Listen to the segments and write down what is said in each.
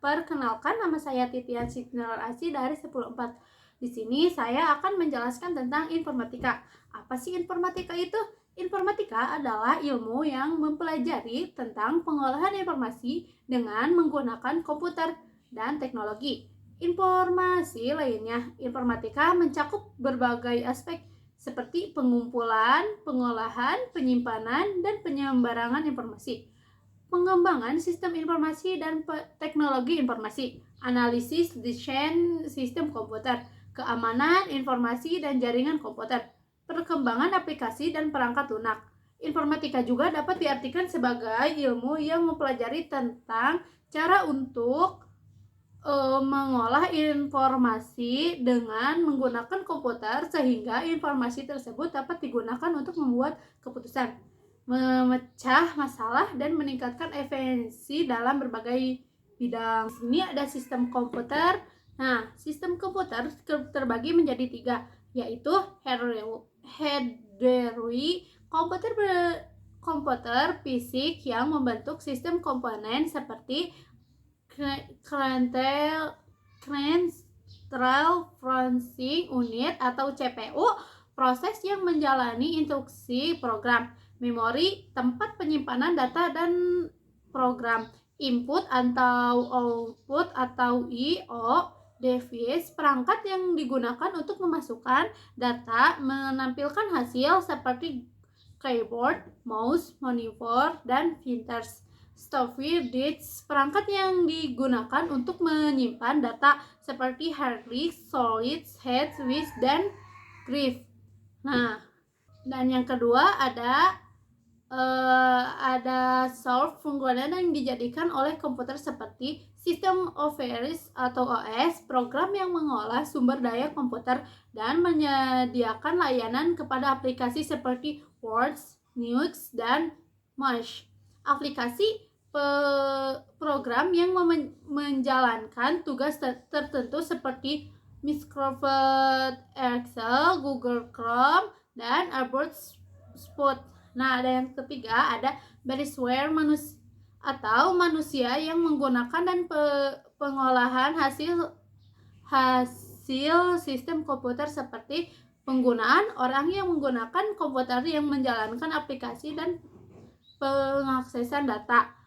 Perkenalkan, nama saya Titian Signerasi dari 104. Di sini saya akan menjelaskan tentang informatika. Apa sih informatika itu? Informatika adalah ilmu yang mempelajari tentang pengolahan informasi dengan menggunakan komputer dan teknologi informasi lainnya. Informatika mencakup berbagai aspek seperti pengumpulan, pengolahan, penyimpanan, dan penyebaran informasi, pengembangan sistem informasi dan teknologi informasi, analisis desain sistem komputer, keamanan informasi dan jaringan komputer, perkembangan aplikasi dan perangkat lunak. Informatika juga dapat diartikan sebagai ilmu yang mempelajari tentang cara untuk mengolah informasi dengan menggunakan komputer sehingga informasi tersebut dapat digunakan untuk membuat keputusan, memecah masalah, dan meningkatkan efisiensi dalam berbagai bidang. Ini ada sistem komputer. Nah, sistem komputer terbagi menjadi 3, yaitu hardware komputer fisik yang membentuk sistem komponen seperti Central Processing Unit atau CPU, proses yang menjalani instruksi program, memori, tempat penyimpanan data dan program, input atau output atau I/O device, perangkat yang digunakan untuk memasukkan data, menampilkan hasil seperti keyboard, mouse, monitor, dan printers. Storage disk, perangkat yang digunakan untuk menyimpan data seperti hard disk, solid, head, disk, dan drive. Nah, dan yang kedua ada soft komponen yang dijadikan oleh komputer seperti sistem OS atau OS, program yang mengolah sumber daya komputer dan menyediakan layanan kepada aplikasi seperti Word, Linux, dan Mash. Aplikasi program yang menjalankan tugas tertentu seperti Microsoft Excel, Google Chrome, dan Adobe Spot. Nah, ada yang ketiga, ada beresware manusia yang menggunakan dan pengolahan hasil sistem komputer seperti penggunaan orang yang menggunakan komputer yang menjalankan aplikasi dan pengaksesan data.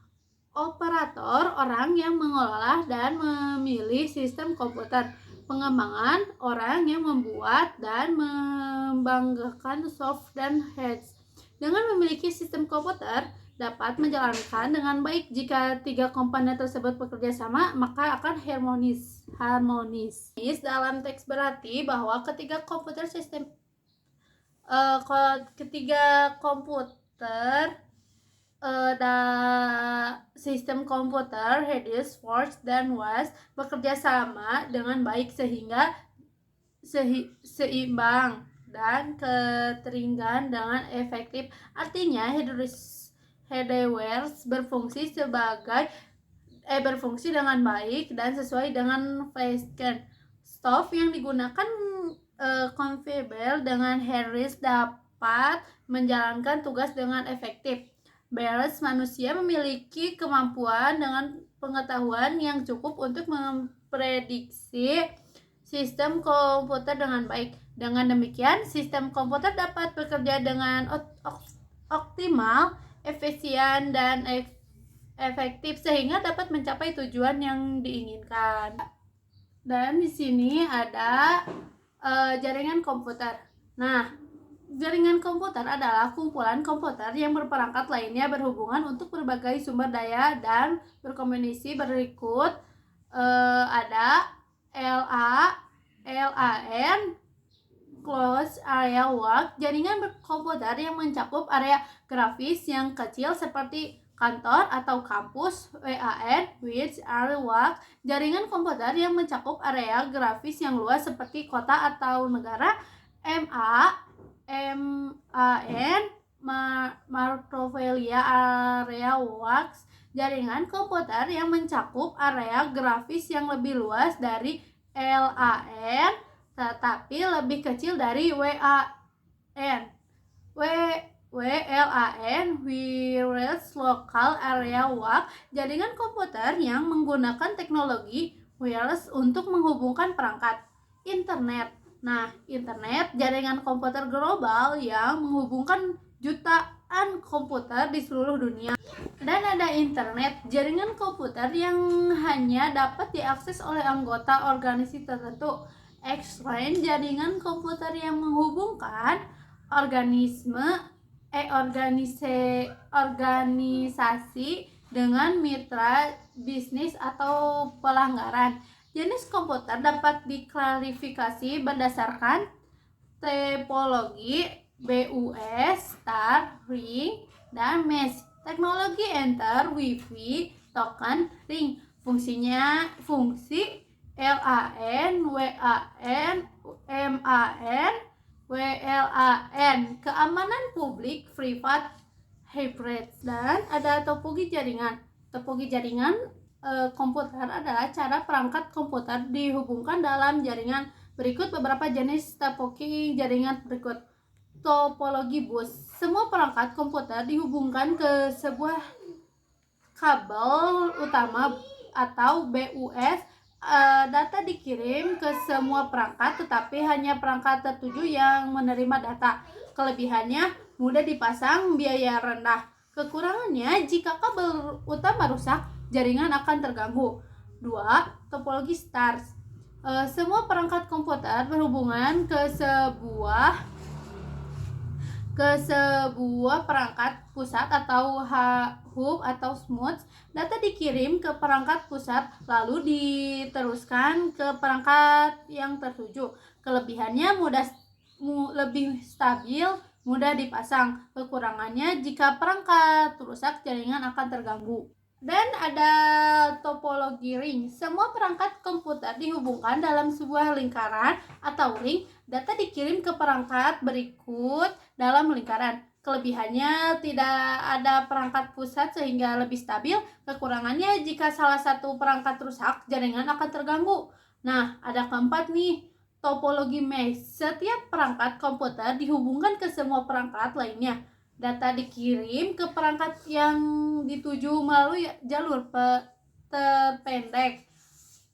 Operator, orang yang mengolah dan memilih sistem komputer. Pengembangan, orang yang membuat dan mengembangkan soft dan hardware. Dengan memiliki sistem komputer dapat menjalankan dengan baik. Jika 3 komponen tersebut bekerja sama, maka akan harmonis. Dalam teks berarti bahwa ketiga komputer sistem komputer Hades, Force, dan Was bekerja sama dengan baik sehingga seimbang dan keteringan dengan efektif. Artinya hardware berfungsi dengan baik dan sesuai dengan function. Stove yang digunakan compatible dengan hardware dapat menjalankan tugas dengan efektif. Beres, manusia memiliki kemampuan dengan pengetahuan yang cukup untuk memprediksi sistem komputer dengan baik. Dengan demikian, sistem komputer dapat bekerja dengan optimal, efisien, dan efektif sehingga dapat mencapai tujuan yang diinginkan. Dan di sini ada jaringan komputer. Nah, jaringan komputer adalah kumpulan komputer yang berperangkat lainnya berhubungan untuk berbagai sumber daya dan berkomunikasi berikut. Ada LAN, Closed Area Work, jaringan komputer yang mencakup area grafis yang kecil seperti kantor atau kampus. WAN, Wide Area Work, jaringan komputer yang mencakup area grafis yang luas seperti kota atau negara. MAN, Macromedia Area Works, jaringan komputer yang mencakup area grafis yang lebih luas dari LAN tetapi lebih kecil dari WAN. WLAN Wireless Local Area WAC, jaringan komputer yang menggunakan teknologi wireless untuk menghubungkan perangkat. Internet. Nah, internet jaringan komputer global yang menghubungkan jutaan komputer di seluruh dunia. Dan ada internet, jaringan komputer yang hanya dapat diakses oleh anggota organisasi tertentu. Exchange, jaringan komputer yang menghubungkan organisasi dengan mitra bisnis atau pelanggaran. Jenis komputer dapat diklarifikasi berdasarkan topologi BUS, star, ring, dan mesh. Teknologi enter, wifi, token, ring. Fungsi LAN, WAN, MAN, WLAN, keamanan publik, privat, hybrid. Dan ada topologi jaringan. Topologi jaringan komputer adalah cara perangkat komputer dihubungkan dalam jaringan. Berikut beberapa jenis topologi jaringan berikut. Topologi bus. Semua perangkat komputer dihubungkan ke sebuah kabel utama atau BUS. Data dikirim ke semua perangkat, tetapi hanya perangkat tertuju yang menerima data. Kelebihannya mudah dipasang, biaya rendah. Kekurangannya, jika kabel utama rusak, jaringan akan terganggu. 2. Topologi stars. Semua perangkat komputer berhubungan ke sebuah perangkat pusat atau hub atau smooth. Data dikirim ke perangkat pusat lalu diteruskan ke perangkat yang tertuju. Kelebihannya lebih stabil, mudah dipasang. Kekurangannya, jika perangkat rusak, jaringan akan terganggu. Dan ada topologi ring. Semua perangkat komputer dihubungkan dalam sebuah lingkaran atau ring. Data dikirim ke perangkat berikut dalam lingkaran. Kelebihannya, tidak ada perangkat pusat sehingga lebih stabil. Kekurangannya, jika salah satu perangkat rusak, jaringan akan terganggu. Nah, ada keempat nih, topologi mesh. Setiap perangkat komputer dihubungkan ke semua perangkat lainnya. Data dikirim ke perangkat yang dituju melalui jalur terpendek.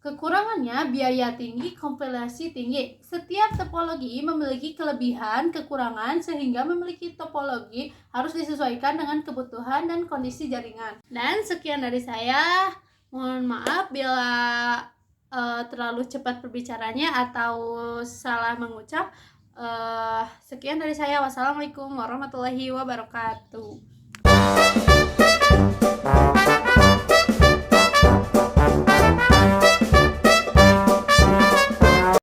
Kekurangannya, biaya tinggi, kompilasi tinggi. Setiap topologi memiliki kelebihan, kekurangan, sehingga memiliki topologi harus disesuaikan dengan kebutuhan dan kondisi jaringan. Dan sekian dari saya. Mohon maaf bila terlalu cepat berbicaranya atau salah mengucap. Sekian dari saya. Wassalamualaikum warahmatullahi wabarakatuh.